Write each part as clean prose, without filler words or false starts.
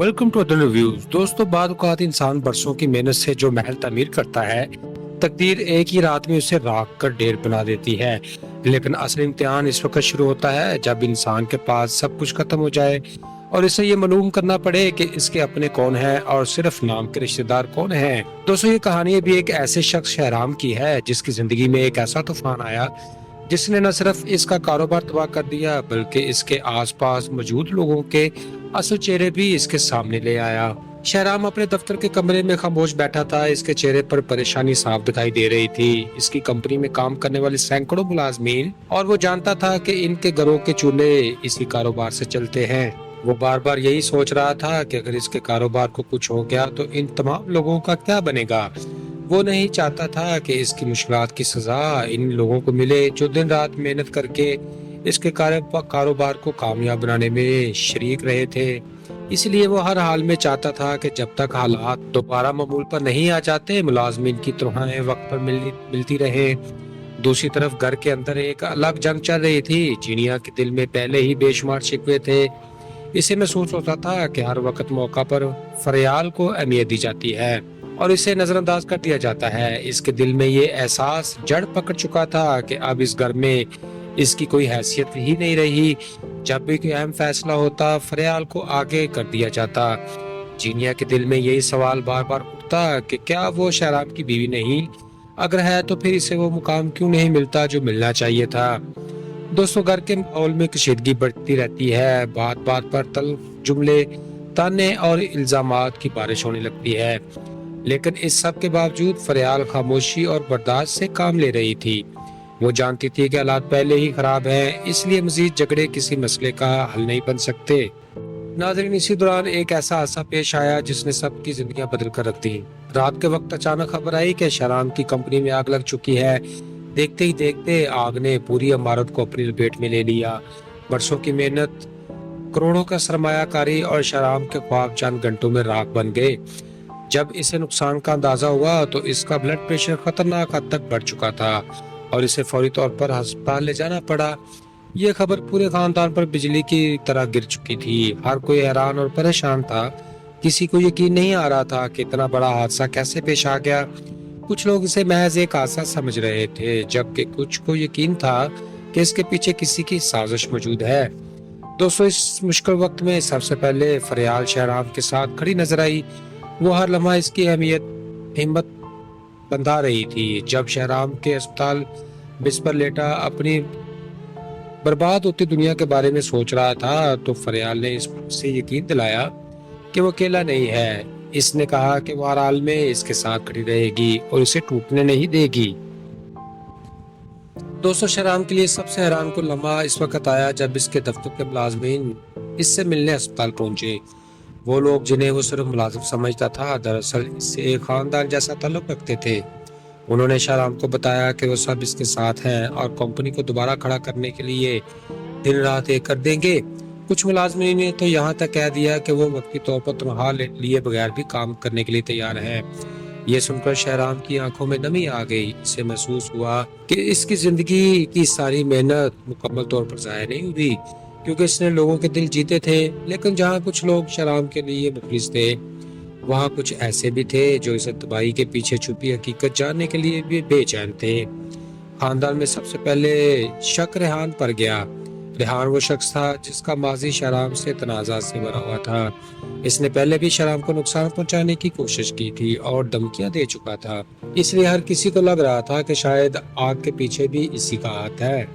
Welcome to other reviews. दोस्तों, बाद औक़ात इंसान बरसों की मेहनत से जो महल तामीर करता है, तकदीर एक ही रात में उसे राख कर ढेर बना देती है। लेकिन असल इम्तिहान इस वक्त शुरू होता है जब इंसान के पास सब कुछ खत्म हो जाए और इसे ये मालूम करना पड़े कि इसके अपने कौन है और सिर्फ नाम के रिश्तेदार कौन हैं। दोस्तों, ये कहानी भी एक ऐसे शख्स शहराम की है जिसकी जिंदगी में एक ऐसा तूफान आया जिसने न सिर्फ इसका कारोबार तबाह कर दिया बल्कि इसके आसपास मौजूद लोगों के असल चेहरे भी इसके सामने ले आया। शहराम अपने दफ्तर के कमरे में खामोश बैठा था। इसके चेहरे पर परेशानी साफ दिखाई दे रही थी। इसकी कंपनी में काम करने वाले सैकड़ों मुलाजमीन और वो जानता था कि इनके घरों के चूल्हे इसी कारोबार से चलते हैं। वो बार बार यही सोच रहा था कि अगर इसके कारोबार को कुछ हो गया तो इन तमाम लोगों का क्या बनेगा। वो नहीं चाहता था कि इसकी मुश्किलात की सजा इन लोगों को मिले जो दिन रात मेहनत करके इसके कारोबार को कामयाब बनाने में शरीक रहे थे। इसलिए वो हर हाल में चाहता था कि जब तक हालात दोबारा मामूल पर नहीं आ जाते, मुलाजमीन की तनख्वाहें वक्त पर मिलती रहे। दूसरी तरफ घर के अंदर एक अलग जंग चल रही थी। जीनिया के दिल में पहले ही बेशुमार शिकवे थे। इसे महसूस होता था कि हर वक्त मौका पर फरियाल को अहमियत दी जाती है और इसे नजरअंदाज कर दिया जाता है। इसके दिल में ये एहसास जड़ पकड़ चुका था कि अब इस घर में इसकी कोई हैसियत ही नहीं रही। जब भी कोई अहम फैसला होता, फरियाल को आगे कर दिया जाता। जीनिया के दिल में यही सवाल बार बार उठता कि क्या वो शहराम की बीवी नहीं? अगर है तो फिर इसे वो मुकाम क्यों नहीं मिलता जो मिलना चाहिए था। दोस्तों, घर के माहौल में कशीदगी बढ़ती रहती है। बात बात पर तल्ख जुमले, ताने और इल्जामात की बारिश होने लगती है। लेकिन इस सब के बावजूद फरियाल खामोशी और बर्दाश्त से काम ले रही थी। वो जानती थी कि हालात पहले ही खराब हैं, इसलिए मजीद झगड़े किसी मसले का हल नहीं बन सकते। नाज़रीन, इसी दौरान एक ऐसा हादसा पेश आया जिसने सबकी जिंदगियां बदल कर रख दी। रात के वक्त अचानक खबर आई कि शहराम की कंपनी में आग लग चुकी है। देखते ही देखते आग ने पूरी इमारत को अपनी लपेट में ले लिया। बरसों की मेहनत, करोड़ों का सरमायाकारी और शहराम के ख्वाब चंद घंटों में राख बन गए। जब इसे नुकसान का अंदाजा हुआ तो इसका ब्लड प्रेशर खतरनाक हद तक बढ़ चुका था और इसे फौरी तौर पर अस्पताल ले जाना पड़ा। यह खबर पूरे खानदान पर बिजली की तरह गिर चुकी थी। हर कोई हैरान और परेशान था। किसी को यकीन नहीं आ रहा था कि इतना बड़ा हादसा कैसे पेश आ गया। कुछ लोग इसे महज एक हादसा समझ रहे थे, जबकि कुछ को यकीन था कि इसके पीछे किसी की साजिश मौजूद है। दोस्तों, इस मुश्किल वक्त में सबसे पहले फरियाल शहराम के साथ खड़ी नजर आई। वो हर लम्हा इसकी हिम्मत बंधा रही थी। जब शहराम के अस्पताल बिस्तर लेटा अपनी बर्बाद होती दुनिया के बारे में सोच रहा था तो फरियाल ने इससे यकीन दिलाया कि वो अकेला नहीं है। इसने कहा कि वो हर हाल में इसके साथ खड़ी रहेगी और इसे टूटने नहीं देगी। दोस्तों, शहराम के लिए सबसे हैरान कुन लम्हा इस वक्त आया जब इसके दफ्तर के मुलाजमीन इससे मिलने अस्पताल पहुंचे। वो लोग जिन्हें वो सिर्फ मुलाजिम समझता था, दरअसल इससे एक खानदान जैसा ताल्लुक रखते थे। उन्होंने शहराम को बताया कि वो सब इसके साथ हैं और कंपनी को दोबारा खड़ा करने के लिए दिन रात एक कर देंगे। कुछ मुलाजमीन ने तो यहाँ तक कह दिया कि वो वक्ती तौर पर तनख्वाह लिए बगैर भी काम करने के लिए तैयार है। ये सुनकर शहराम की आंखों में नमी आ गई। इसे महसूस हुआ कि इसकी जिंदगी की सारी मेहनत मुकम्मल तौर पर जाया नहीं हुई, क्योंकि इसने लोगों के दिल जीते थे। लेकिन जहाँ कुछ लोग शहराम के लिए मुखलिस थे, वहाँ कुछ ऐसे भी थे जो इस तबाही के पीछे छुपी हकीकत जानने के लिए भी बेचैन थे। खानदान में सबसे पहले शक रेहान पर गया। रेहान वो शख्स था जिसका माजी शहराम से तनाज़ा से भरा हुआ था। इसने पहले भी शहराम को नुकसान पहुंचाने की कोशिश की थी और धमकियां दे चुका था। इसलिए हर किसी को लग रहा था कि शायद आग के पीछे भी इसी का हाथ है।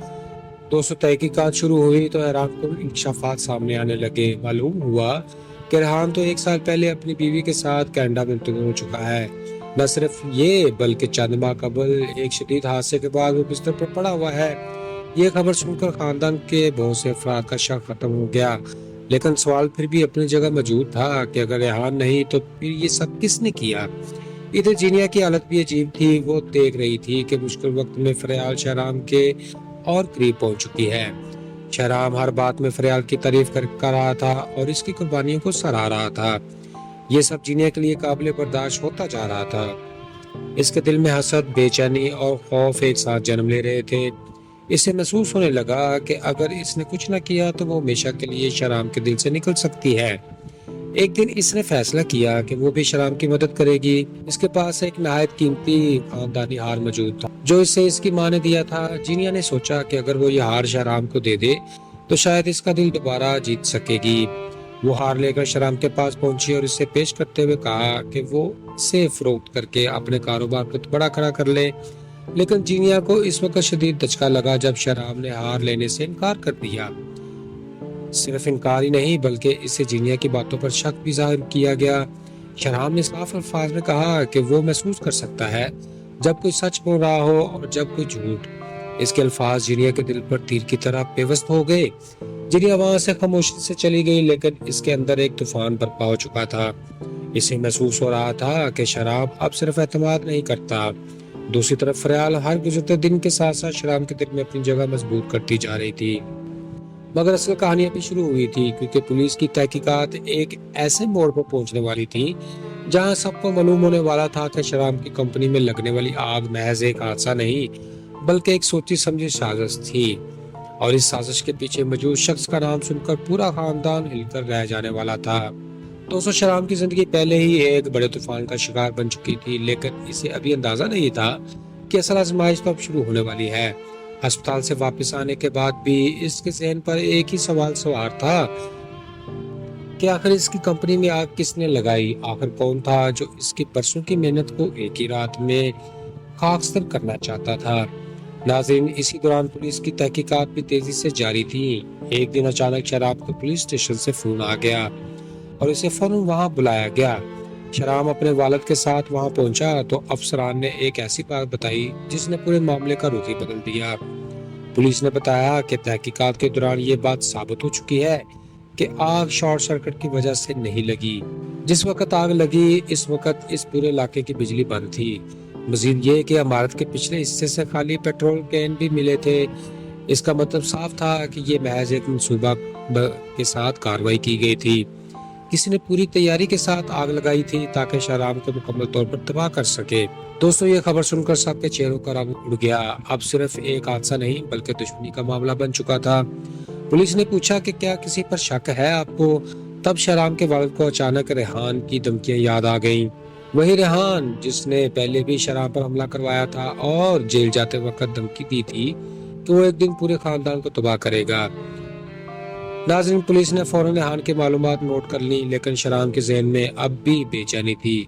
दोस्तों, तहकीकात शुरू हुई तो हैरान कुन इंकशाफात सामने आने लगे। मालूम हुआ कि रेहान तो एक साल पहले अपनी बीवी के साथ कनाडा में मुंतकिल हो चुका है। न सिर्फ ये बल्कि चंद माह कबल एक शदीद हादसे के बाद वो बिस्तर पर पड़ा हुआ है। ये खबर सुनकर खानदान के बहुत से अफराद का शक खत्म हो गया। लेकिन सवाल फिर भी अपनी जगह मौजूद था कि अगर रेहान नहीं तो फिर ये सब किसने किया। इधर जीनिया की हालत भी अजीब थी। वो देख रही थी कि मुश्किल वक्त में फरियाल शहराम के और करीब पहुंच चुकी है। शहराम हर बात में फरियाल की तारीफ कर रहा था और इसकी कुर्बानियों को सराह रहा था। ये सब जीने के लिए काबिल बर्दाश्त होता जा रहा था। इसके दिल में हसद, बेचैनी और खौफ एक साथ जन्म ले रहे थे। इसे महसूस होने लगा कि अगर इसने कुछ न किया तो वो हमेशा के लिए शहराम के दिल से निकल सकती है। ایک دن اس نے فیصلہ کیا کہ وہ بھی شرام کی مدد کرے گی۔ اس کے پاس ایک نہایت قیمتی خاندانی ہار موجود تھا جو اسے اس کی ماں نے دیا تھا۔ جینیا نے سوچا کہ اگر وہ یہ ہار شرام کو دے دے تو شاید اس کا دل دوبارہ جیت سکے گی۔ وہ ہار لے کر شرام کے پاس پہنچی اور اسے پیش کرتے ہوئے کہا کہ وہ اسے فروخت کر کے اپنے کاروبار کو بڑا کھڑا کر لے۔ لیکن جینیا کو اس وقت شدید دھچکا لگا جب شرام نے ہار لینے سے انکار کر دیا۔ صرف انکار ہی نہیں بلکہ اسے جینیا کی باتوں پر شک بھی ظاہر کیا گیا۔ شرام نے صاف الفاظ میں کہا کہ وہ محسوس کر سکتا ہے جب کوئی سچ بول رہا ہو اور جب کوئی جھوٹ۔ اس کے الفاظ جینیا کے دل پر تیر کی طرح پیوست ہو گئے۔ جینیا وہاں سے خاموشی سے چلی گئی لیکن اس کے اندر ایک طوفان برپا ہو چکا تھا۔ اسے محسوس ہو رہا تھا کہ شرام اب صرف اعتماد نہیں کرتا۔ دوسری طرف فریال ہر گزرتے دن کے ساتھ ساتھ شرام کے دل میں اپنی جگہ مضبوط کرتی جا رہی تھی۔ مگر اصل کہانی ابھی شروع ہوئی تھی کیونکہ پولیس کی تحقیقات ایک ایسے موڑ پر پہنچنے والی تھی جہاں سب کو معلوم ہونے والا تھا کہ شرام کی کمپنی میں لگنے والی آگ محض ایک حادثہ نہیں بلکہ ایک سوچی سمجھی سازش تھی، اور اس سازش کے پیچھے موجود شخص کا نام سن کر پورا خاندان ہل کر رہ جانے والا تھا۔ دوستو، شرام کی زندگی پہلے ہی ایک بڑے طوفان کا شکار بن چکی تھی لیکن اسے ابھی اندازہ نہیں تھا کہ اصل آزمائش تو اب شروع ہونے والی ہے۔ ہسپتال سے واپس آنے کے بعد بھی اس کے ذہن پر ایک ہی سوال سوار تھا کہ آخر اس کی کمپنی میں آگ کس نے لگائی؟ آخر کون تھا جو اس کی برسوں کی محنت کو ایک ہی رات میں خاکستر کرنا چاہتا تھا؟ ناظرین، اسی دوران پولیس کی تحقیقات بھی تیزی سے جاری تھی۔ ایک دن اچانک شرام کو پولیس اسٹیشن سے فون آ گیا اور اسے فوراً وہاں بلایا گیا۔ شرام اپنے والد کے ساتھ وہاں پہنچا تو افسران نے ایک ایسی بات بتائی جس نے پورے معاملے کا رخ ہی بدل دیا۔ پولیس نے بتایا کہ تحقیقات کے دوران یہ بات ثابت ہو چکی ہے کہ آگ شارٹ سرکٹ کی وجہ سے نہیں لگی۔ جس وقت آگ لگی اس وقت اس پورے علاقے کی بجلی بند تھی۔ مزید یہ کہ عمارت کے پچھلے حصے سے خالی پیٹرول کین بھی ملے تھے۔ اس کا مطلب صاف تھا کہ یہ محض ایک منصوبہ کے ساتھ کارروائی کی گئی تھی۔ کسی نے پوری تیاری کے ساتھ آگ لگائی تھی تاکہ شرام کو مکمل طور پر تباہ کر سکے۔ دوستو، یہ خبر سن کر سب کے چہروں کا رنگ اڑ گیا۔ اب صرف ایک حادثہ نہیں بلکہ دشمنی کا معاملہ بن چکا تھا۔ پولیس نے پوچھا کہ کیا کسی پر شک ہے آپ کو؟ تب شرام کے والد کو اچانک ریحان کی دھمکیاں یاد آ گئیں۔ وہی ریحان جس نے پہلے بھی شرام پر حملہ کروایا تھا اور جیل جاتے وقت دھمکی دی تھی کہ وہ ایک دن پورے خاندان کو تباہ کرے گا۔ ناظرین، پولیس نے فوراً ریحان کی معلومات نوٹ کر لی لیکن شرام کے ذہن میں اب بھی بے چینی تھی۔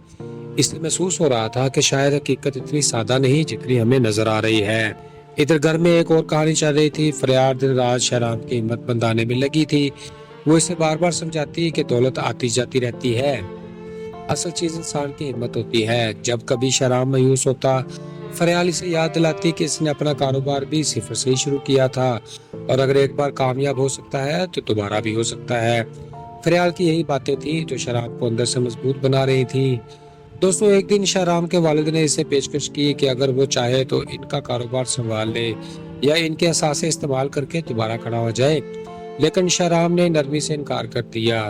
اس لیے محسوس ہو رہا تھا کہ شاید حقیقت اتنی سادہ نہیں جتنی ہمیں نظر آ رہی ہے۔ ادھر گھر میں ایک اور کہانی چل رہی تھی۔ فریال دن رات شرام کی ہمت بندھانے میں لگی تھی۔ وہ اسے بار بار سمجھاتی کہ دولت آتی جاتی رہتی ہے، اصل چیز انسان کی ہمت ہوتی ہے۔ جب کبھی شرام مایوس ہوتا، فریال اسے یاد دلاتی کہ اس نے اپنا کاروبار بھی صفر سے ہی شروع کیا تھا اور اگر ایک بار کامیاب ہو سکتا ہے تو دوبارہ بھی ہو سکتا ہے۔ فریال کی یہی باتیں تھیں جو شرام کو اندر سے مضبوط بنا رہی تھی۔ دوستو، ایک دن شرام کے والد نے اسے پیشکش کی کہ اگر وہ چاہے تو ان کا کاروبار سنبھال لے یا ان کے اثاثے استعمال کر کے دوبارہ کھڑا ہو جائے، لیکن شرام نے نرمی سے انکار کر دیا۔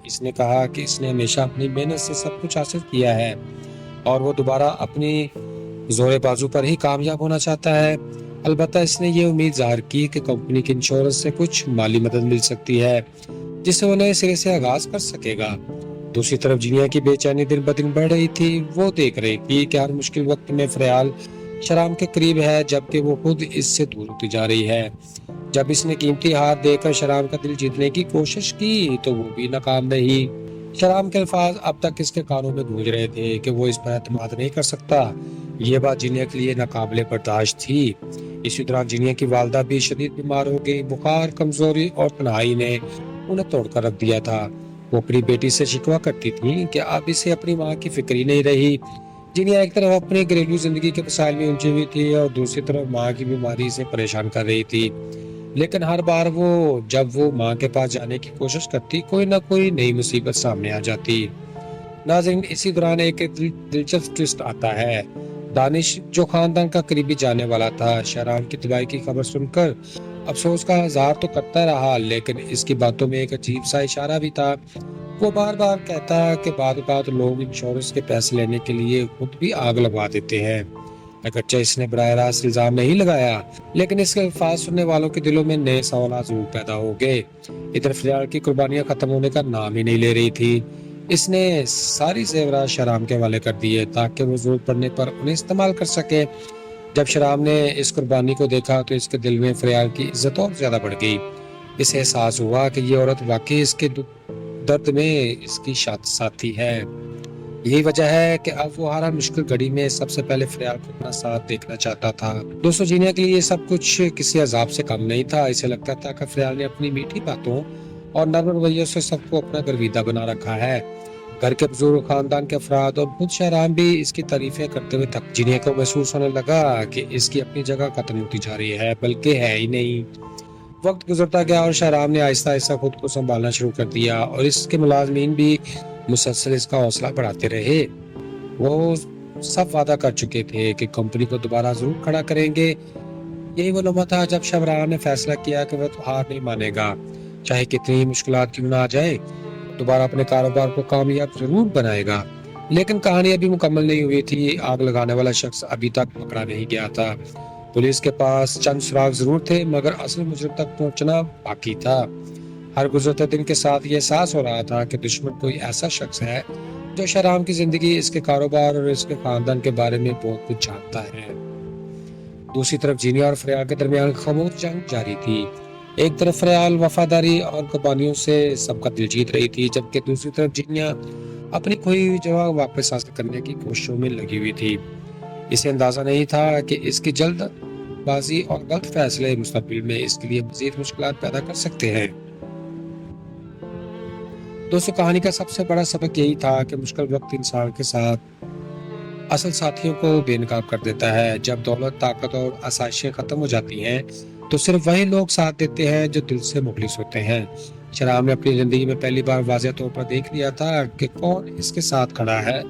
اس نے کہا کہ اس نے ہمیشہ اپنی محنت سے سب کچھ حاصل کیا ہے اور وہ دوبارہ اپنی زور بازو پر ہی کامیاب ہونا چاہتا ہے۔ البتہ اس نے یہ امید ظاہر کی کہ کمپنی کی انشورنس سے کچھ مالی مدد مل سکتی ہے جس سے وہ نئے سرے سے آغاز کر سکے گا۔ دوسری طرف جینیا کی بے چینی دن بدن بڑھ رہی تھی۔ وہ دیکھ رہی تھی کہ ہر مشکل وقت میں فریال شرام کے قریب ہے جبکہ وہ خود اس سے دور ہوتی جا رہی ہے۔ جب اس نے قیمتی ہاتھ دے کر شرام کا دل جیتنے کی کوشش کی تو وہ بھی ناکام رہی۔ شرام کے الفاظ اب تک اس کے کانوں میں گونج رہے تھے کہ وہ اس پر اعتماد نہیں کر سکتا۔ یہ بات جینیا کے لیے ناقابل برداشت تھی۔ اسی دوران جینیا کی والدہ بھی شدید بیمار ہو گئی۔ بخار، کمزوری اور تنہائی نے انہیں توڑ کر رکھ دیا تھا۔ وہ اپنی بیٹی سے شکوہ کرتی تھی کہ اب اسے اپنی ماں کی فکر ہی نہیں رہی۔ جینیا ایک طرف اپنی گھریلو زندگی کے مسائل میں الجھی ہوئی تھی اور دوسری طرف ماں کی بیماری سے پریشان کر رہی تھی، لیکن ہر بار جب وہ ماں کے پاس جانے کی کوشش کرتی کوئی نہ کوئی نئی مصیبت سامنے آ جاتی۔ ناظرین، اسی دوران ایک دلچسپ ٹوسٹ آتا ہے۔ دانش جو خاندان کا قریبی جانے والا تھا، شرام کی تباہی کی خبر سن کر افسوس کا اظہار تو کرتا رہا لیکن اس کی باتوں میں ایک عجیب سا اشارہ بھی تھا۔ وہ بار بار کہتا کہ بعض اوقات لوگ انشورنس کے پیسے لینے کے لیے خود بھی آگ لگوا دیتے ہیں۔ اگرچہ اس نے براہ راست الزام نہیں لگایا لیکن اس کے الفاظ سننے والوں کے دلوں میں نئے سوالات ضرور پیدا ہو گئے۔ ادھر فریال کی قربانیاں ختم ہونے کا نام ہی نہیں لے رہی تھی۔ اس نے ساری زیورات شہرام کے حوالے کر دیے تاکہ وہ ضرورت پڑنے پر انہیں استعمال کر سکے۔ جب شہرام نے اس قربانی کو دیکھا تو اس کے دل میں فریال کی عزت اور زیادہ بڑھ گئی۔ اسے احساس ہوا کہ یہ عورت واقعی اس کے درد میں اس کی ساتھی ہے۔ یہی وجہ ہے کہ اب وہ ہر مشکل گھڑی میں سب سے پہلے فریال کو اپنا ساتھ دیکھنا چاہتا تھا۔ دوستو، جینیا کے لیے یہ سب کچھ کسی عذاب سے کم نہیں تھا۔ اسے لگتا تھا کہ فریال نے اپنی میٹھی باتوں اور نرم رویوں سے سب کو اپنا گرویدہ بنا رکھا ہے۔ گھر کے بزرگ، خاندان کے افراد اور خود شہرام بھی اس کی تعریفیں کرتے ہوئے تھک۔ جینیا کو محسوس ہونے لگا کہ اس کی اپنی جگہ ختم ہوتی جا رہی ہے، بلکہ ہے ہی نہیں۔ وقت گزرتا گیا اور شہرام نے آہستہ آہستہ خود کو سنبھالنا شروع کر دیا اور اس کے ملازمین بھی مسلسل اس کا حوصلہ بڑھاتے رہے۔ وہ سب وعدہ کر چکے تھے کہ کمپنی کو دوبارہ ضرور کھڑا کریں گے۔ یہی وہ لمحہ تھا جب شہرام نے فیصلہ کیا کہ وہ ہار نہیں مانے گا، چاہے کتنی مشکلات کیوں نہ آ جائے، دوبارہ اپنے کاروبار کو کامیاب ضرور بنائے گا۔ لیکن کہانی ابھی مکمل نہیں ہوئی تھی۔ آگ لگانے والا شخص ابھی تک پکڑا نہیں گیا تھا۔ پولیس کے پاس چند سراغ ضرور تھے، مگر اصل مجرم تک پہنچنا باقی تھا۔ ہر گزرتے دن کے ساتھ یہ احساس ہو رہا تھا کہ دشمن کوئی ایسا شخص ہے جو شہرام کی زندگی، اس کے کاروبار اور اس کے خاندان کے بارے میں بہت کچھ جانتا ہے۔ دوسری طرف جینیا اور فریال کے درمیان خاموش جنگ جاری تھی۔ ایک طرف فریال وفاداری اور قربانیوں سے سب کا دل جیت رہی تھی، جبکہ دوسری طرف جینیا اپنی کھوئی ہوئی جگہ واپس حاصل کرنے کی کوششوں میں لگی ہوئی تھی۔ اسے اندازہ نہیں تھا کہ اس کی جلد بازی اور غلط فیصلے مستقبل میں اس کے لیے مزید مشکلات پیدا کر سکتے ہیں۔ دوستو، کہانی کا سب سے بڑا سبق یہی تھا کہ مشکل وقت انسان کے ساتھ اصل ساتھیوں کو بے نقاب کر دیتا ہے۔ جب دولت، طاقت اور آسائشیں ختم ہو جاتی ہیں تو صرف وہی لوگ ساتھ دیتے ہیں جو دل سے مخلص ہوتے ہیں۔ شہرام نے اپنی زندگی میں پہلی بار واضح طور پر دیکھ لیا تھا کہ کون اس کے ساتھ کھڑا ہے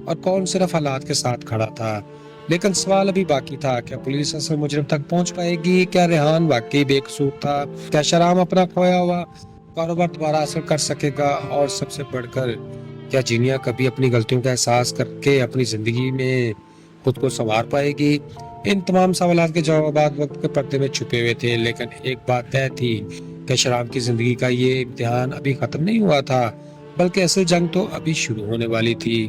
اور کون صرف حالات کے ساتھ کھڑا تھا۔ لیکن سوال ابھی باقی تھا، کیا پولیس اصل مجرم تک پہنچ پائے گی؟ کیا ریحان واقعی بے قصور تھا؟ کیا شہرام اپنا کھویا ہوا کاروبار دوبارہ حاصل کر سکے گا؟ اور سب سے بڑھ کر، کیا جینیا کبھی اپنی غلطیوں کا احساس کر کے اپنی زندگی میں خود کو سنوار پائے گی؟ ان تمام سوالات کے جوابات وقت کے پردے میں چھپے ہوئے تھے، لیکن ایک بات طے تھی کہ شہرام کی زندگی کا یہ امتحان ابھی ختم نہیں ہوا تھا، بلکہ اصل جنگ تو ابھی شروع ہونے والی تھی۔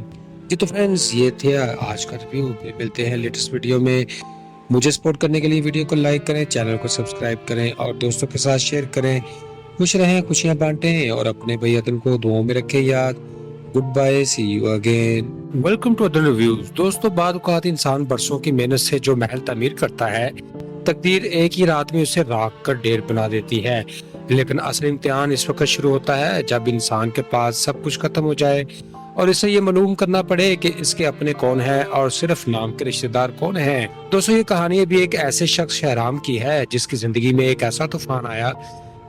جی تو فرینڈز، یہ تھے آج کا ریویو۔ ملتے ہیں لیٹسٹ ویڈیو میں۔ مجھے سپورٹ کرنے کے لیے ویڈیو کو لائک کریں، چینل کو سبسکرائب کریں اور دوستوں کے ساتھ شیئر کریں۔ خوش رہیں، خوشیاں بانٹیں اور اپنے بھائی عدل کو دعاؤں میں رکھیں یاد۔ Good bye, see you again. Welcome to other reviews. دوستو، بعض اوقات انسان برسوں کی محنت سے جو محل تعمیر کرتا ہے، تقدیر ایک ہی رات میں اسے راکھ کر ڈھیر بنا دیتی ہے۔ لیکن اصل امتحان اس وقت شروع ہوتا ہے جب انسان کے پاس سب کچھ ختم ہو جائے اور اسے یہ معلوم کرنا پڑے کہ اس کے اپنے کون ہیں اور صرف نام کے رشتہ دار کون ہیں۔ دوستو، یہ کہانی بھی ایک ایسے شخص شہرام کی ہے جس کی زندگی میں ایک ایسا طوفان آیا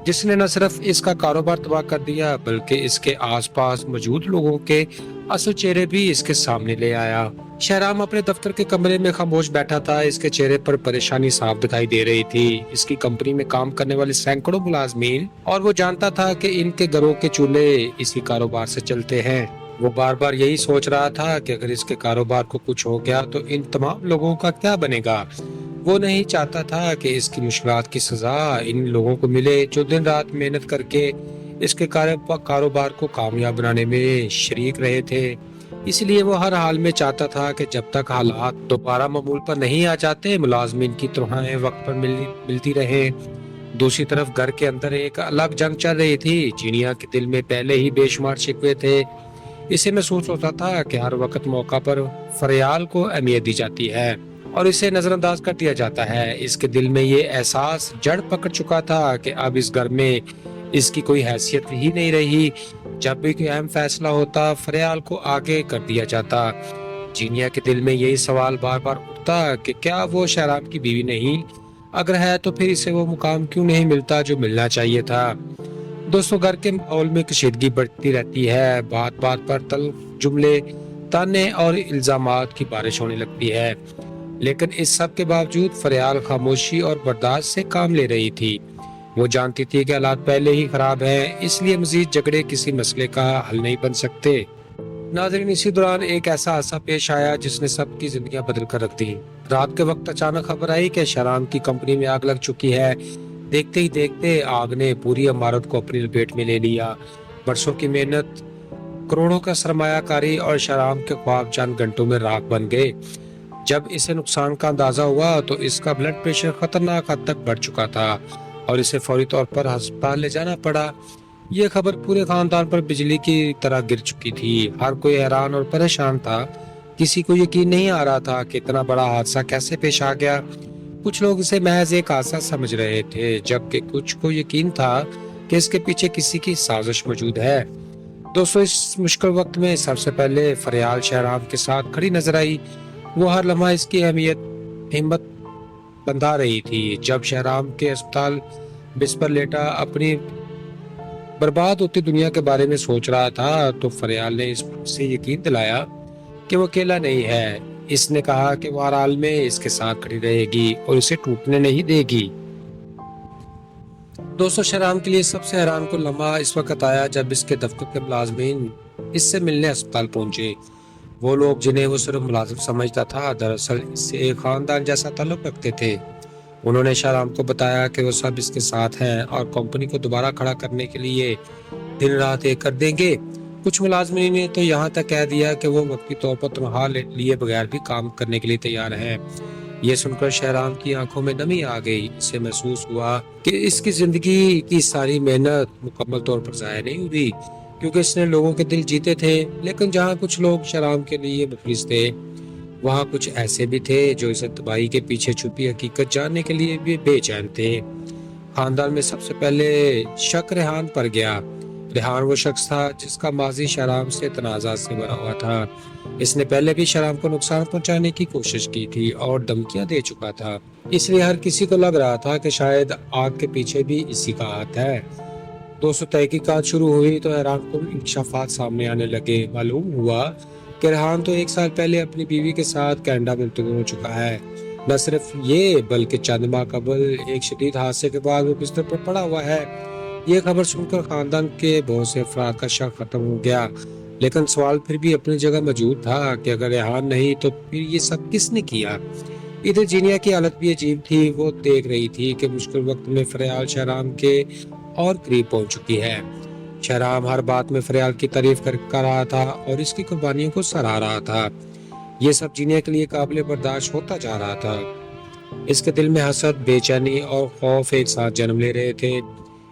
جس نے نہ صرف اس کا کاروبار تباہ کر دیا، بلکہ اس کے آس پاس موجود لوگوں کے اصل چہرے بھی اس کے سامنے لے آیا۔ شہرام اپنے دفتر کے کمرے میں خاموش بیٹھا تھا۔ اس کے چہرے پر پریشانی صاف دکھائی دے رہی تھی۔ اس کی کمپنی میں کام کرنے والے سینکڑوں ملازمین، اور وہ جانتا تھا کہ ان کے گھروں کے چولہے اسی کاروبار سے چلتے ہیں۔ وہ بار بار یہی سوچ رہا تھا کہ اگر اس کے کاروبار کو کچھ ہو گیا تو ان تمام لوگوں کا کیا بنے گا۔ وہ نہیں چاہتا تھا کہ اس کی مشکلات کی سزا ان لوگوں کو ملے جو دن رات محنت کر کے اس کے کاروبار کو کامیاب بنانے میں شریک رہے تھے۔ اس لیے وہ ہر حال میں چاہتا تھا کہ جب تک حالات دوبارہ معمول پر نہیں آ جاتے، ملازمین کی تنخواہیں وقت پر ملتی رہیں۔ دوسری طرف گھر کے اندر ایک الگ جنگ چل رہی تھی۔ جینیا کے دل میں پہلے ہی بے شمار شکوے تھے۔ اسے محسوس ہوتا تھا کہ ہر وقت موقع پر فریال کو اہمیت دی جاتی ہے اور اسے نظر انداز کر دیا جاتا ہے۔ اس کے دل میں یہ احساس جڑ پکڑ چکا تھا کہ اب اس گھر میں اس کی کوئی حیثیت ہی نہیں رہی۔ جب بھی کوئی اہم فیصلہ ہوتا، فریال کو آگے کر دیا جاتا۔ جینیا کے دل میں یہی سوال بار بار اٹھتا کہ کیا وہ شہرام کی بیوی نہیں؟ اگر ہے تو پھر اسے وہ مقام کیوں نہیں ملتا جو ملنا چاہیے تھا؟ دوستو، گھر کے ماحول میں کشیدگی بڑھتی رہتی ہے۔ بات بات پر تلخ جملے، تانے اور الزامات کی بارش ہونے لگتی ہے، لیکن اس سب کے باوجود فریال خاموشی اور برداشت سے کام لے رہی تھی۔ وہ جانتی تھی کہ حالات پہلے ہی خراب ہیں، اس لیے مزید جھگڑے کسی مسئلے کا حل نہیں بن سکتے۔ ناظرین، اسی دوران ایک ایسا حادثہ پیش آیا جس نے سب کی زندگیاں بدل کر رکھ دی۔ رات کے وقت اچانک خبر آئی کہ شہرام کی کمپنی میں آگ لگ چکی ہے۔ دیکھتے ہی دیکھتے آگ نے پوری عمارت کو اپنی لپیٹ میں لے لیا۔ برسوں کی محنت करोड़ों का सरमाया कारी और शराब के ख्वाब चंद घंटों में राख बन गए। जब इसे नुकसान का अंदाजा हुआ तो इसका ब्लड प्रेशर खतरनाक हद तक बढ़ चुका था और इसे फौरी तौर पर अस्पताल ले जाना पड़ा। यह खबर पूरे खानदान पर बिजली की तरह गिर चुकी थी। हर कोई हैरान और परेशान था। किसी को यकीन नहीं आ रहा था कि इतना बड़ा हादसा कैसे पेश आ गया। कुछ लोग इसे महज एक हादसा समझ रहे थे, जबकि कुछ को यकीन था कि इसके पीछे किसी की साजिश मौजूद है। दोस्तों, इस मुश्किल वक्त में सबसे पहले फरियाल शहराम के साथ खड़ी नजर आई। वो हर लम्हा इसकी हिम्मत बंधा रही थी। जब शहराम के अस्पताल बिस्तर लेटा अपनी बर्बाद होती दुनिया के बारे में सोच रहा था तो फरियाल ने इससे यकीन दिलाया कि वो अकेला नहीं है। इसने कहा कि वो हर हाल में इसके साथ खड़ी रहेगी और इसे टूटने नहीं देगी। दोस्तों, शहराम के लिए सबसे हैरान को लम्हा इस वक्त आया जब इसके दफ्तर के मुलाजमीन इससे मिलने अस्पताल पहुंचे। वो लोग जिन्हें वो सिर्फ मुलाजिम समझता था, दरअसल इससे एक खानदान जैसा ताल्लुक रखते थे। उन्होंने शहराम को बताया कि वो सब इसके साथ हैं और कंपनी को दोबारा खड़ा करने के लिए दिन रात एक कर देंगे। कुछ मुलाजमीन ने तो यहाँ तक कह दिया कि वो वक्ती तौर पर तनख्वाह लिए बगैर भी काम करने के लिए तैयार हैं। ये सुनकर शहराम की आंखों में नमी आ गई। इसे महसूस हुआ कि इसकी जिंदगी की सारी मेहनत मुकम्मल तौर पर ज़ाया नहीं हुई, क्योंकि इसने लोगों के दिल जीते थे। लेकिन जहाँ कुछ लोग शहराम के लिए मुफलिस थे, वहाँ कुछ ऐसे भी थे जो इस तबाही के पीछे छुपी हकीकत जानने के लिए भी बेचैन थे। खानदान में सबसे पहले शक रेहान पर गया। रेहान वो शख्स था जिसका माजी शहराम से तनाज़ा से भरा हुआ था। इसने पहले भी शहराम को नुकसान पहुंचाने की कोशिश की थी और धमकियां दे चुका था। इसलिए हर किसी को लग रहा था कि शायद आग के पीछे भी इसी का हाथ है। दोस्तों, तहकीकात शुरू हुई तो हैरान कुन इंकशाफात सामने आने लगे। मालूम हुआ कि रेहान तो 1 साल पहले अपनी बीवी के साथ कनाडा में इंतकाल हो चुका है। न सिर्फ ये बल्कि चंद माह कबल एक शदीद हादसे के बाद वो बिस्तर पर पड़ा हुआ है। ये खबर सुनकर खानदान के बहुत से अफराद का शक खत्म हो गया। लेकिन सवाल फिर भी अपनी जगह मौजूद था कि अगर रेहान नहीं तो फिर ये सब किसने किया। इधर जीनिया की हालत भी अजीब थी। वो देख रही थी कि मुश्किल वक्त में फरियाल शहराम के और करीब पहुंच चुकी है। शहराम हर बात में फरियाल की तारीफ कर रहा था और इसकी कुर्बानियों को सराह रहा था। ये सब जीने के लिए काबिल बर्दाश्त होता जा रहा था। इसके दिल में हसद, बेचैनी और खौफ एक साथ जन्म ले रहे थे।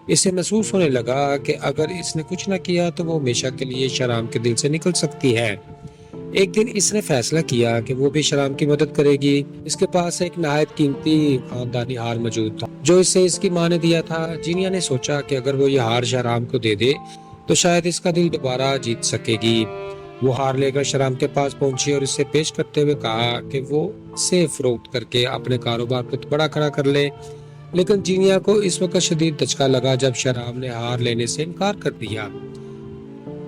इसे महसूस होने लगा कि अगर इसने कुछ न किया तो वो हमेशा के लिए शहराम के दिल से निकल सकती है। एक दिन इसने फैसला किया कि वो भी शहराम की मदद करेगी। इसके पास एक नहायत कीमती खानदानी हार मौजूद था जो इसे इसकी माँ ने दिया था। जीनिया ने सोचा कि अगर वो ये हार शहराम को दे दे तो शायद इसका दिल दोबारा जीत सकेगी। वो हार लेकर शहराम के पास पहुंची और इसे पेश करते हुए कहा कि वो इसे फरोख्त करके अपने कारोबार को बड़ा खड़ा कर ले। लेकिन जीनिया को इस वक्त शदीद धचका लगा जब शहराम ने हार लेने से इनकार कर दिया।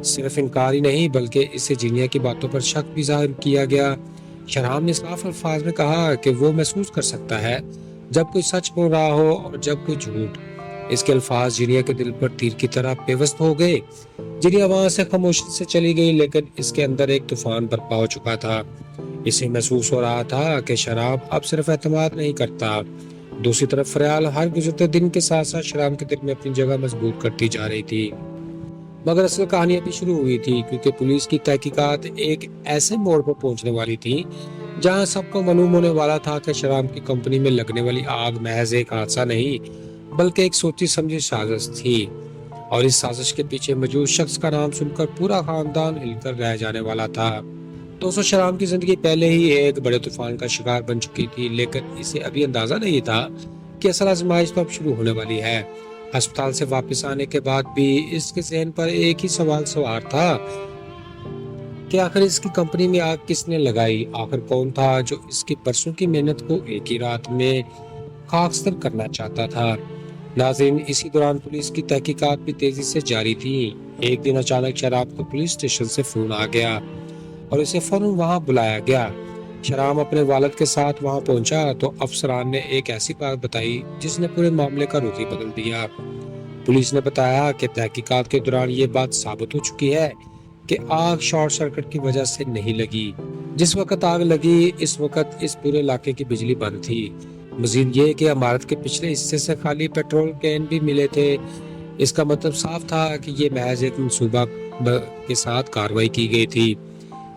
सिर्फ इनकार ही नहीं बल्कि इससे जीनिया की बातों पर शक भी जाहिर किया गया। शहराम ने साफ अल्फाज में कहा कि वो महसूस कर सकता है जब कोई सच बोल रहा हो और जब कोई झूठ। इसके अल्फाज जीनिया के दिल पर तीर की तरह पेवस्त हो गए। जीनिया वहां से खामोशी से चली गई, लेकिन इसके अंदर एक तूफान बर्पा हो चुका था। इसे महसूस हो रहा था कि शराब अब सिर्फ एतमाद नहीं करता। दूसरी तरफ फरियाल हर गुजरते दिन के साथ साथ शराब के दिल में अपनी जगह मजबूत करती जा रही थी। मगर असल कहानी अभी शुरू हुई थी, क्योंकि पुलिस की तहकीकात एक ऐसे मोड़ पर पहुंचने वाली थी जहां सबको मालूम होने वाला था कि शराब की कंपनी में लगने वाली आग महज एक हादसा नहीं बल्कि एक सोची समझी साजिश थी। और इस साजिश के पीछे मौजूद शख्स का नाम सुनकर पूरा खानदान हिलकर रह जाने वाला था। दोस्तों, शराब की जिंदगी पहले ही एक बड़े तूफान का शिकार बन चुकी थी, लेकिन इसे अभी अंदाजा नहीं था कि असल आजमाइश तो अब शुरू होने वाली है। अस्पताल से वापस आने के बाद भी इसके जहन पर एक ही सवाल सवार था कि आखिर इसकी कंपनी में आग किसने लगाई। आखिर कौन था जो इसकी बरसों की मेहनत को एक ही रात में खाकस्तर करना चाहता था। नाज़रीन, इसी दौरान पुलिस की तहकीकात भी तेजी से जारी थी। एक दिन अचानक शराब को पुलिस स्टेशन से फोन आ गया और इसे फौरन वहां बुलाया गया। शराब अपने वालिद के साथ वहां पहुंचा तो अफसरान ने एक ऐसी बात बताई जिसने पूरे मामले का रुख ही बदल दिया। पुलिस ने बताया कि तहकीकात के दौरान ये बात साबित हो चुकी है कि आग शॉर्ट सर्किट की वजह से नहीं लगी। जिस वक्त आग लगी इस वक्त इस पूरे इलाके की बिजली बंद थी। मजीद ये कि इमारत के पिछले हिस्से से खाली पेट्रोल कैन भी मिले थे। इसका मतलब साफ था कि ये महज एक मंसूबा के साथ कार्रवाई की गई थी।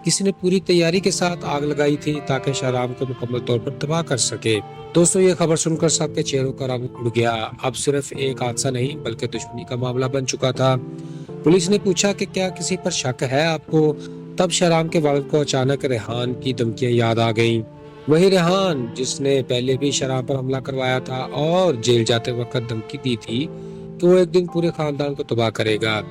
किसी ने पूरी तैयारी के साथ आग लगाई थी ताकि शराब को मुकम्मल तौर पर तबाह कर सके। दोस्तों, ये खबर सुनकर सबके चेहरों का रंग उड़ गया। अब सिर्फ एक हादसा नहीं बल्कि दुश्मनी का मामला बन चुका था। पुलिस ने पूछा कि क्या किसी पर शक है आपको? तब शहराम के वालिद को अचानक रेहान की धमकियां याद आ गईं। वही रेहान जिसने पहले भी शहराम पर हमला करवाया था और जेल जाते वक्त धमकी दी थी कि वो एक दिन पूरे खानदान को तबाह करेगा।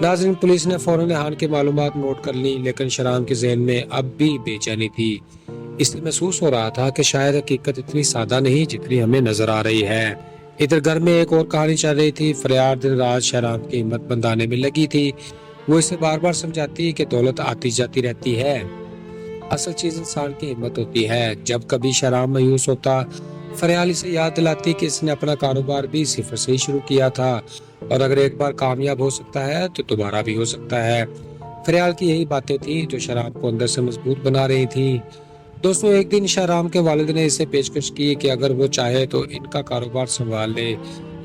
नाज़रीन, पुलिस ने फौरन रेहान की मालूमात नोट कर ली, लेकिन शहराम के ज़हन में अब भी बेचैनी थी। इसलिए महसूस हो रहा था कि शायद हकीकत इतनी सादा नहीं जितनी हमें नजर आ रही है। इधर घर में एक और कहानी चल रही थी। फरियाद दिन रात शहराम की हिम्मत बंधाने में लगी थी। वो इसे बार बार समझाती कि दौलत आती जाती रहती है, असल चीज इंसान की हिम्मत होती है। जब कभी शहराम मायूस होता, फरियाल इसे याद दिलाती कि इसने अपना कारोबार भी सिफर से ही शुरू किया था और अगर एक बार कामयाब हो सकता है तो दोबारा भी हो सकता है। फरियाल की यही बातें थी जो शहराम को अंदर से मजबूत बना रही थी। दोस्तों, एक दिन शहराम के वालिद ने इसे पेशकश की कि अगर वो चाहे तो इनका कारोबार संभाल ले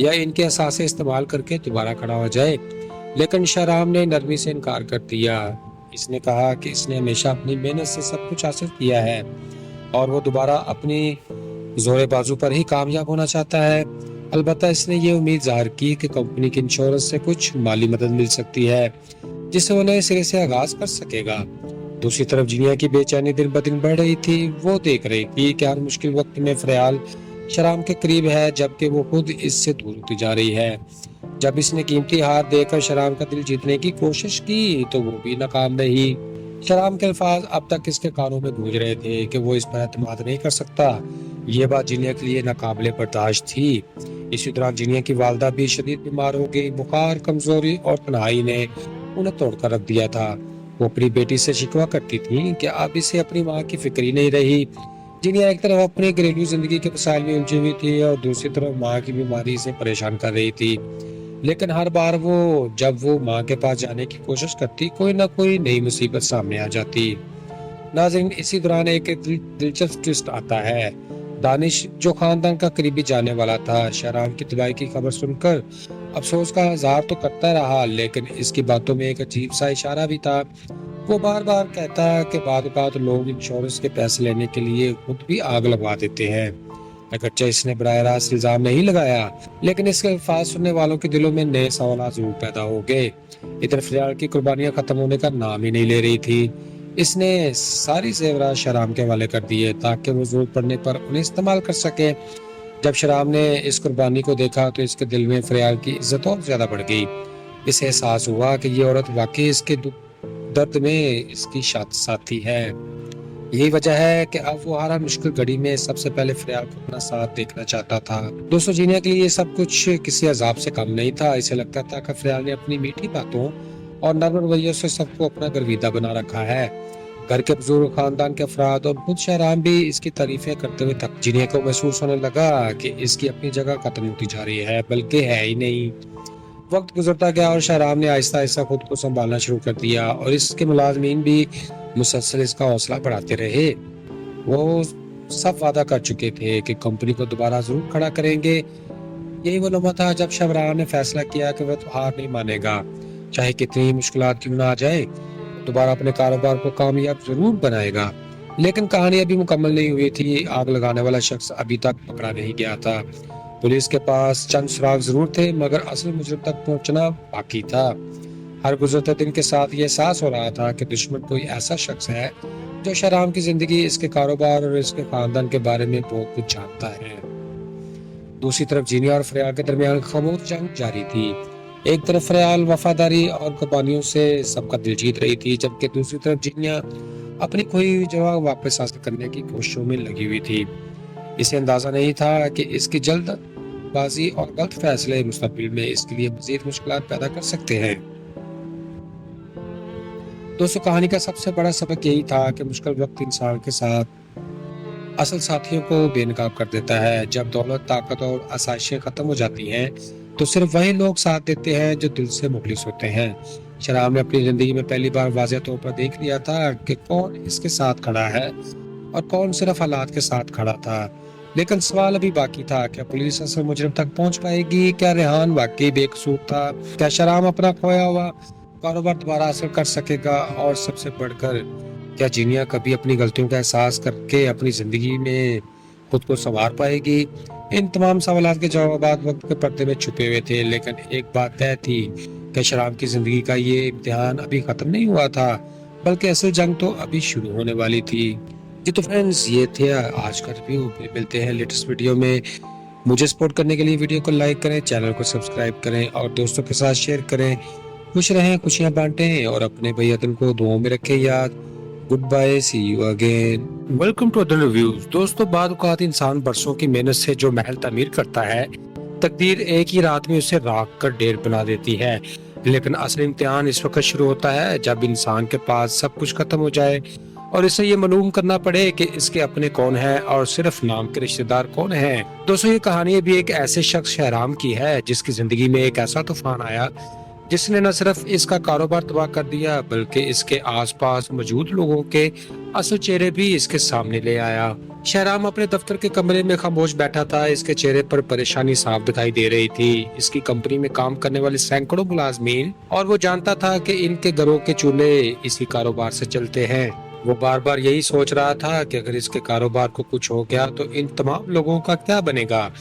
या इनके असासे इस्तेमाल करके दोबारा खड़ा हो जाए, लेकिन शहराम ने नरमी से इनकार कर दिया। इसने कहा कि इसने हमेशा अपनी मेहनत से सब कुछ हासिल किया है और वो दोबारा अपनी जोरे बाजू पर ही कामयाब होना चाहता है। अलबत्ता इसने ये उम्मीद जाहिर की कि कंपनी की इंश्योरेंस से कुछ माली मदद मिल सकती है जिससे वो नए सिरे से आगाज कर सकेगा। दूसरी तरफ जिनिया की बेचैनी दिन ब दिन बढ़ रही थी। वो देख रही थी कि हर मुश्किल वक्त में फरियाल शहराम के करीब है, जबकि वो खुद इससे दूर होती जा रही है। जब इसने कीमती हार देकर शहराम का दिल जीतने की कोशिश की तो वो भी नाकाम रही। शहराम के अल्फाज अब तक इसके कानों में गूंज रहे थे कि वो इस पर एतमाद नहीं कर सकता। ये बात जिनिया के लिए नाकाबिले बर्दाश्त थी। इसी दौरान जिनिया की वालदा भी शदीद बीमार हो गई। बुखार, कमजोरी और तन्हाई ने उन्हें तोड़कर रख दिया था। वो अपनी बेटी से शिकवा करती थी कि अब इसे अपनी माँ की फिक्र ही नहीं रही। जिनिया एक तरफ अपनी घरेलू जिंदगी के मसाइल में उलझी हुई थी और दूसरी तरफ माँ की बीमारी से परेशान कर रही थी। लेकिन हर बार जब वो माँ के पास जाने की कोशिश करती, कोई ना कोई नई मुसीबत सामने आ जाती। नाज़रीन, इसी दौरान एक दिलचस्प ट्विस्ट आता है। दानिश, जो खानदान का करीबी जाने वाला था, शहराम की तबाही की खबर सुनकर अफसोस का इजहार तो करता रहा, लेकिन इसकी बातों में एक अजीब सा इशारा भी था। वो बार बार कहता है कि बाद लोग इंश्योरेंस के पैसे लेने के लिए खुद भी आग लगवा देते हैं। अगरचे इसने बराह रास्त इल्जाम नहीं लगाया, लेकिन इसके अल्फाज सुनने वालों के दिलों में नए सवाल जरूर पैदा हो गए। इधर फरियाल की कुर्बानियां खत्म होने का नाम ही नहीं ले रही थी। इसने सारी जेवरात शहराम के हवाले कर दिए ताकि वो जरूरत पड़ने पर उन्हें इस्तेमाल कर सके। जब शहराम ने इस कुर्बानी को देखा तो इसके दिल में फरियाल की इज्जत और ज्यादा बढ़ गई। इसे एहसास हुआ कि ये औरत वाकई इसके दर्द में इसकी साथी है। यही वजह है कि अब वो हर मुश्किल घड़ी में सबसे पहले फरियाल को अपना साथ देखना चाहता था। दोस्तों, जीने के लिए ये सब कुछ किसी अजाब से कम नहीं था। इसे लगता था कि फरियाल ने अपनी मीठी बातों और नर्म रवैयों से सबको अपना गर्विदा बना रखा है। घर के बुजुर्ग, खानदान के अफराद और खुद शहराम भी इसकी तारीफें करते हुए थक। जिनिया को महसूस होने लगा कि इसकी अपनी जगह खत्म होती जा रही है, बल्कि है ही नहीं। वक्त गुजरता गया और शहराम ने आहिस्ता आहिस्ता खुद को संभालना शुरू कर दिया और इसके मुलाजमीन भी मुसलसल इसका हौसला बढ़ाते रहे। वो सब वादा कर चुके थे कि कंपनी को दोबारा जरूर खड़ा करेंगे। यही वो लम्हा था जब शहराम ने फैसला किया कि वह तो हार नहीं मानेगा, चाहे कितनी मुश्किलात क्यों ना आ जाए, दोबारा अपने कारोबार को कामयाब जरूर बनाएगा। लेकिन कहानी अभी मुकम्मल नहीं हुई थी। आग लगाने वाला शख्स अभी तक पकड़ा नहीं गया था। पुलिस के पास चंद सुराग जरूर थे, मगर असल मुजरिम तक पहुंचना बाकी था। हर गुजरते दिन के साथ ये एहसास हो रहा था कि दुश्मन कोई ऐसा शख्स है जो शहराम की जिंदगी, इसके कारोबार और इसके खानदान के बारे में बहुत कुछ जानता है। दूसरी तरफ जिनिया और फरियाल के दरमियान खामोश जंग जारी थी। एक तरफ फरियाल वफादारी और कुर्बानियों से सबका दिल जीत रही थी, जबकि दूसरी तरफ जिनिया अपनी खोई हुई जगह वापस हासिल करने की कोशिशों में लगी हुई थी। इसे अंदाजा नहीं था कि इसकी जल्दबाजी और गलत फैसले मुस्तकबिल में इसके लिए मजीद मुश्किलात पैदा कर सकते हैं। दोस्तों, कहानी का सबसे बड़ा सबक यही था कि मुश्किल वक्त इंसान के साथ असल साथियों को बेनकाब कर देता है। जब दौलत, ताकत और आसाइशें खत्म हो जाती हैं तो सिर्फ वही लोग साथ देते हैं जो दिल से मुखलिस होते हैं। शहराम ने अपनी जिंदगी में पहली बार वाज़ेह तौर पर देख लिया था कि कौन इसके साथ खड़ा है और कौन सिर्फ हालात के साथ खड़ा था। लेकिन सवाल अभी बाकी था, क्या पुलिस असल मुजरिम तक पहुंच पाएगी? क्या रेहान वाकई बेकसूर था? क्या शहराम अपना खोया हुआ कारोबार दोबारा हासिल कर सकेगा? और सबसे बढ़कर, क्या जीनिया कभी अपनी गलतियों का एहसास करके अपनी जिंदगी में खुद को संवार पाएगी? इन तमाम सवालात के जवाब वक्त के पर्दे में छुपे हुए थे, लेकिन एक बात तय थी कि शराब की जिंदगी का ये इम्तिहान अभी खत्म नहीं हुआ था, बल्कि असल जंग तो अभी शुरू होने वाली थी। जी तो फ्रेंड्स, ये थे आज का रिव्यू। मिलते हैं लेटेस्ट वीडियो में। मुझे सपोर्ट करने के लिए वीडियो को लाइक करें, चैनल को सब्सक्राइब करें और दोस्तों के साथ शेयर करें। खुश रहें, खुशियां बांटें और अपने भाई अतुल को दुआओं में रखें याद। Good bye, see you again. Welcome to other reviews. दोस्तों, बाद औक़ात इंसान बरसों की मेहनत से जो महल तामीर करता है, तकदीर एक ही रात में उसे राख कर ढेर बना देती है। लेकिन असल इम्तिहान इस वक्त शुरू होता है जब इंसान के पास सब कुछ खत्म हो जाए और इसे ये मालूम करना पड़े कि इसके अपने कौन हैं और सिर्फ नाम के रिश्तेदार कौन हैं। दोस्तों, ये कहानी भी एक ऐसे शख्स शहराम की है जिसकी जिंदगी में एक ऐसा तूफान आया जिसने न सिर्फ इसका कारोबार तबाह कर दिया, बल्कि इसके आसपास मौजूद लोगों के असल चेहरे भी इसके सामने ले आया। शहराम अपने दफ्तर के कमरे में खामोश बैठा था। इसके चेहरे पर परेशानी साफ दिखाई दे रही थी। इसकी कंपनी में काम करने वाले सैकड़ों मुलाजमीन, और वो जानता था कि इनके घरों के चूल्हे इसी कारोबार से चलते हैं। वो बार बार यही सोच रहा था कि अगर इसके कारोबार को कुछ हो गया तो इन तमाम लोगों का क्या बनेगा।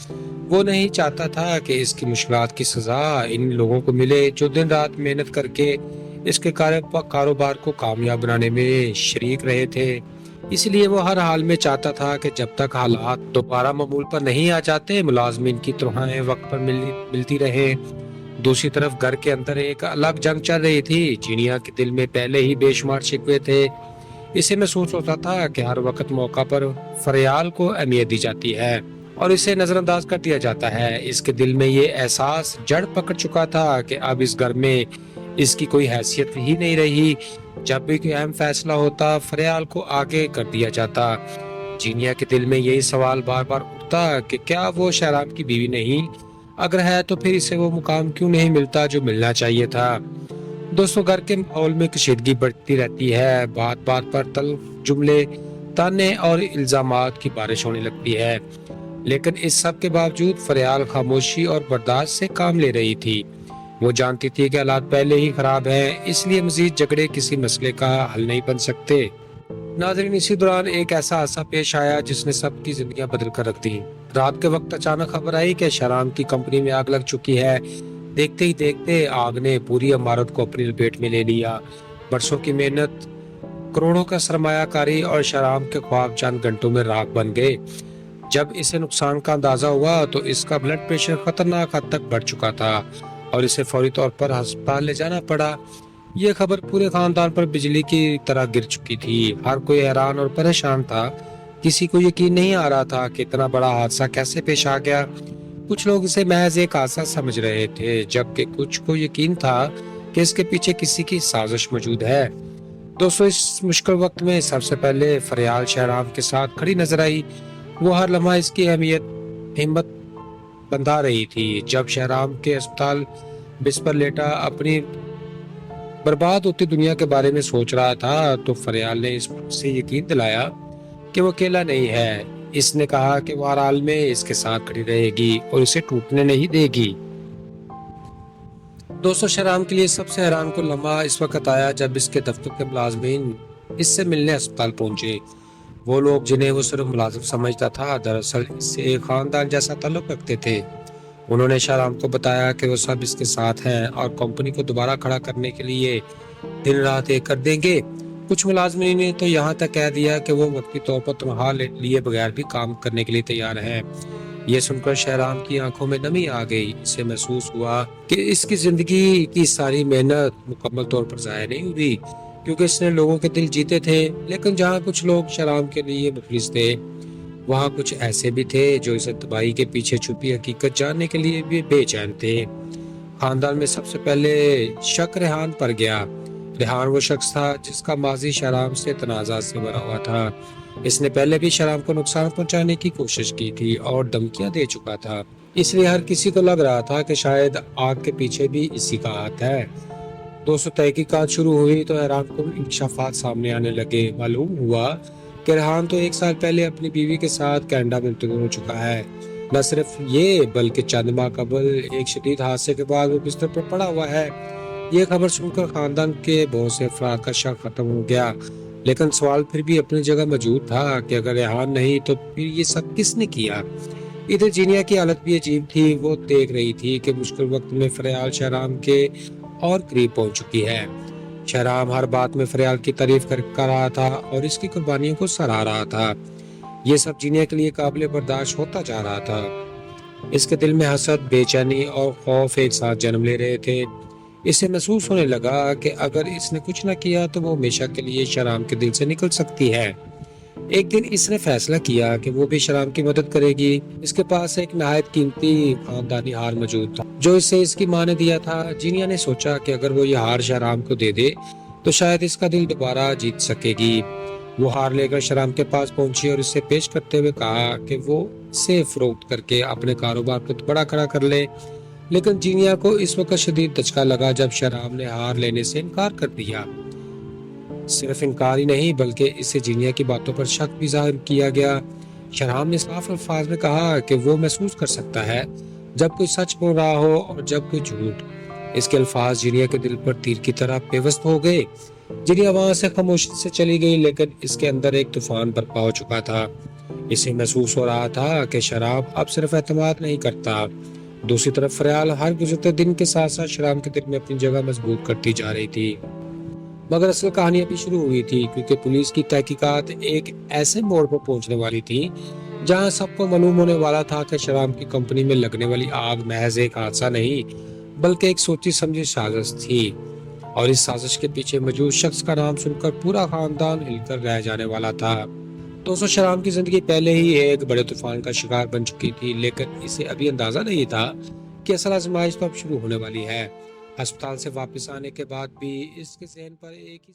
वो नहीं चाहता था कि इसकी मुश्किलात की सजा इन लोगों को मिले जो दिन रात मेहनत करके इसके कारोबार को कामयाब बनाने में शरीक रहे थे। इसलिए वो हर हाल में चाहता था कि जब तक हालात दोबारा मामूल पर नहीं आ जाते, मुलाजमीन की तनख्वाहें वक्त पर मिलती रहे। दूसरी तरफ घर के अंदर एक अलग जंग चल रही थी। जीनिया के दिल में पहले ही बेशुमार शिकवे थे। इसे महसूस होता था कि हर वक्त मौका पर फरियाल को अहमियत दी जाती है और इसे नजरअंदाज कर दिया जाता है। इसके दिल में ये एहसास जड़ पकड़ चुका था कि अब इस घर में इसकी कोई हैसियत ही नहीं रही। जब भी कोई अहम फैसला होता, फरियाल को आगे कर दिया जाता। जीनिया के दिल में यही सवाल बार बार उठता कि क्या वो शहराम की बीवी नहीं? अगर है तो फिर इसे वो मुकाम क्यों नहीं मिलता जो मिलना चाहिए था। दोस्तों, घर के माहौल में कशीदगी बढ़ती रहती है। बात बात पर तल्ख जुमले, ताने और इल्जामात की बारिश होने लगती है, लेकिन इस सब के बावजूद फरियाल खामोशी और बर्दाश्त से काम ले रही थी। वो जानती थी कि हालात पहले ही खराब हैं, इसलिए मजीद झगड़े किसी मसले का हल नहीं बन सकते। नाज़रीन, इसी दौरान एक ऐसा हादसा पेश आया जिसने सबकी जिंदगियां बदल कर रख दी। रात के वक्त अचानक खबर आई कि शहराम की कंपनी में आग लग चुकी है। देखते ही देखते आग ने पूरी इमारत को अपनी लपेट में ले लिया। बरसों की मेहनत, करोड़ों का सरमायाकारी और शहराम के ख्वाब चंद घंटों में राख बन गए। जब इसे नुकसान का अंदाजा हुआ तो इसका ब्लड प्रेशर खतरनाक हद तक बढ़ चुका था और इसे फौरी तौर पर अस्पताल ले जाना पड़ा। यह खबर पूरे खानदान पर बिजली की तरह गिर चुकी थी। हर कोई हैरान और परेशान था। किसी को यकीन नहीं आ रहा था कि इतना बड़ा हादसा कैसे पेश आ गया। कुछ लोग इसे महज एक हादसा समझ रहे थे, जबकि कुछ को यकीन था कि इसके पीछे किसी की साजिश मौजूद है। दोस्तों, इस मुश्किल वक्त में सबसे पहले फरियाल शहराम के साथ खड़ी नजर आई। वो हर लम्हा इसकी हिम्मत बंधा रही थी। जब शहराम के अस्पताल बिस्तर पर लेटा अपनी बर्बाद होती दुनिया के बारे में सोच रहा था, तो फरियाल ने इससे यकीन दिलाया कि वो अकेला नहीं है। इसने कहा कि वो हर हाल में इसके साथ खड़ी रहेगी और इसे टूटने नहीं देगी। दोस्तों, शहराम के लिए सबसे हैरान को लम्हा इस वक्त आया जब इसके दफ्तर के मुलाजमीन इससे मिलने अस्पताल पहुंचे। वो लोग जिन्हें वो सिर्फ मुलाजिम समझता था, दरअसल इससे एक खानदान जैसा ताल्लुक रखते थे। उन्होंने शहराम को बताया कि वो सब इसके साथ हैं और कंपनी को दोबारा खड़ा करने के लिए दिन रात एक कर देंगे। कुछ मुलाजमीन ने तो यहाँ तक कह दिया कि वो वक्ती तौर पर तनख्वाह लिए बगैर भी काम करने के लिए तैयार हैं। ये सुनकर शहराम की आंखों में नमी आ गई। इसे महसूस हुआ कि इसकी जिंदगी की सारी मेहनत मुकम्मल तौर पर ज़ाया नहीं हुई, क्योंकि इसने लोगों के दिल जीते थे। लेकिन जहाँ कुछ लोग शहराम के लिए मुखलिस थे, वहाँ कुछ ऐसे भी थे जो इस तबाही के पीछे छुपी हकीकत जानने के लिए भी बेचैन थे। खानदान में सबसे पहले शक रेहान पर गया। रेहान वो शख्स था जिसका माजी शहराम से तनाज़ा से भरा हुआ था। इसने पहले भी शहराम को नुकसान पहुंचाने की कोशिश की थी और धमकियां दे चुका था। इसलिए हर किसी को लग रहा था कि शायद आग के पीछे भी इसी का हाथ है। दोस्तों, तहकीकात शुरू हुई तो हैरान को इंकशाफात सामने आने लगे। मालूम हुआ कि रेहान तो 1 साल पहले अपनी बीवी के साथ कनाडा में इंतकाल हो चुका है। न सिर्फ ये, बल्कि चंद माह कबल एक शदीद हादसे के बाद वो बिस्तर पर पड़ा हुआ है। یہ خبر سن کر خاندان کے بہت سے افراد کا شک ختم ہو گیا، لیکن سوال پھر بھی اپنی جگہ موجود تھا کہ اگر ریحان نہیں تو پھر یہ سب کس نے کیا؟ ادھر جینیا کی حالت بھی عجیب تھی۔ وہ دیکھ رہی تھی کہ مشکل وقت میں فریال شہرام کے اور قریب پہنچ چکی ہے۔ شہرام ہر بات میں فریال کی تعریف کر رہا تھا اور اس کی قربانیوں کو سراہ رہا تھا۔ یہ سب جینیا کے لیے قابل برداشت ہوتا جا رہا تھا۔ اس کے دل میں حسد، بے چینی اور خوف ایک ساتھ جنم لے رہے تھے۔ اسے محسوس ہونے لگا کہ اگر اس نے کچھ نہ کیا تو وہ ہمیشہ کے لیے شہرام کے دل سے نکل سکتی ہے۔ ایک دن اس نے فیصلہ کیا کہ وہ بھی شہرام کی مدد کرے گی۔ اس کے پاس ایک نہایت قیمتی خاندانی ہار موجود تھا جو اسے اس کی ماں نے دیا تھا۔ جینیا نے سوچا کہ اگر وہ یہ ہار شہرام کو دے دے تو شاید اس کا دل دوبارہ جیت سکے گی۔ وہ ہار لے کر شہرام کے پاس پہنچی اور اسے پیش کرتے ہوئے کہا کہ وہ اسے فروخت کر کے اپنے کاروبار کو بڑا کھڑا کر لے، لیکن جینیا کو اس وقت شدید دھچکا لگا جب شہرام نے ہار لینے سے انکار کر دیا۔ صرف انکار ہی نہیں بلکہ اس سے جینیا کی باتوں پر شک بھی ظاہر کیا گیا۔ شہرام نے صاف الفاظ میں کہا کہ وہ محسوس کر سکتا ہے جب کوئی سچ بول رہا ہو اور جب کوئی جھوٹ۔ اس کے الفاظ جینیا کے دل پر تیر کی طرح پیوست ہو گئے۔ جینیا وہاں سے خاموشی سے چلی گئی، لیکن اس کے اندر ایک طوفان برپا ہو چکا تھا۔ اسے محسوس ہو رہا تھا کہ شراب اب صرف اعتماد نہیں کرتا۔ دوسری طرف فریال ہر گزرتے دن کے ساتھ ساتھ شہرام کے دل میں اپنی جگہ مضبوط کرتی جا رہی تھی۔ مگر اصل کہانی ابھی شروع ہوئی تھی، کیونکہ پولیس کی تحقیقات ایک ایسے موڑ پر پہنچنے والی تھی جہاں سب کو معلوم ہونے والا تھا کہ شہرام کی کمپنی میں لگنے والی آگ محض ایک حادثہ نہیں بلکہ ایک سوچی سمجھی سازش تھی، اور اس سازش کے پیچھے موجود شخص کا نام سن کر پورا خاندان ہل کر رہ جانے والا تھا۔ دوستو، شہرام کی زندگی پہلے ہی ایک بڑے طوفان کا شکار بن چکی تھی، لیکن اسے ابھی اندازہ نہیں تھا کہ اصل آزمائش تو اب شروع ہونے والی ہے۔ ہسپتال سے واپس آنے کے بعد بھی اس کے ذہن پر ایک ہی